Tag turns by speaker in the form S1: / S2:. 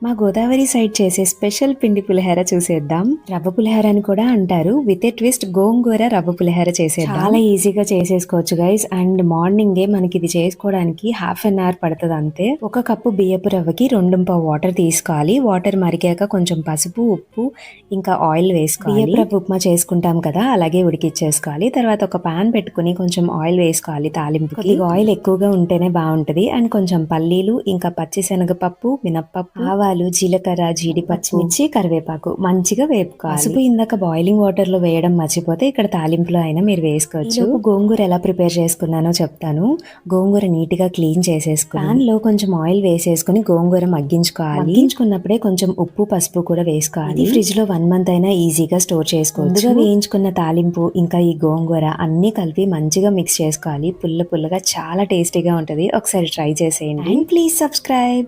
S1: మా గోదావరి సైడ్ చేసే స్పెషల్ పిండి పులిహోర చూసేద్దాం. రవ్వ పులిహోర అని కూడా అంటారు. విత్ ఏ ట్విస్ట్ గోంగూర రవ్వ పులిహోర చేసేద్దాం. చాలా ఈజీగా చేసేసుకోవచ్చు గైస్. అండ్ మార్నింగే మనకి ఇది చేసుకోవడానికి హాఫ్ అన్ అవర్ పడుతుంది అంతే. ఒక కప్పు బియ్యపు రవ్వకి 2 వాటర్ తీసుకోవాలి. వాటర్ మరిగాక కొంచెం పసుపు, ఉప్పు ఇంకా ఆయిల్ వేసుకోవాలి. బియ్యపు రవ్వ ఉప్మా చేసుకుంటాం కదా, అలాగే ఉడికిచ్చేసుకోవాలి. తర్వాత ఒక పాన్ పెట్టుకుని కొంచెం ఆయిల్ వేసుకోవాలి తాలింపుకి. కొద్దిగా ఆయిల్ ఎక్కువగా ఉంటేనే బాగుంటది. అండ్ కొంచెం పల్లీలు, ఇంకా పచ్చిశనగపప్పు, మినప్పప్పు, ఆవాలు, జీలకర్ర, జీడి, పచ్చిమిర్చి, కరివేపాకు మంచిగా వేపుకోవాలి. పసుపు ఇందాక బాయిలింగ్ వాటర్ లో వేయడం మర్చిపోతే ఇక్కడ తాలింపులో అయినా మీరు వేసుకోవచ్చు. గోంగూర ఎలా ప్రిపేర్ చేసుకున్నానో చెప్తాను. గోంగూర నీట్ గా క్లీన్ చేసేసుకుని పాన్ లో కొంచెం ఆయిల్ వేసేసుకుని గోంగూర మగ్గించుకోవాలి. మగ్గించుకున్నప్పుడే కొంచెం ఉప్పు, పసుపు కూడా వేసుకోవాలి. ఫ్రిడ్జ్ లో 1 మంత్ అయినా ఈజీగా స్టోర్ చేసుకోవచ్చు. ముందుగా వేయించుకున్న తాలింపు ఇంకా ఈ గోంగూర అన్ని కలిపి మంచిగా మిక్స్ చేసుకోవాలి. పుల్ల పుల్లగా చాలా టేస్టీగా ఉంటది. ఒకసారి ట్రై చేసేయండి. And please subscribe.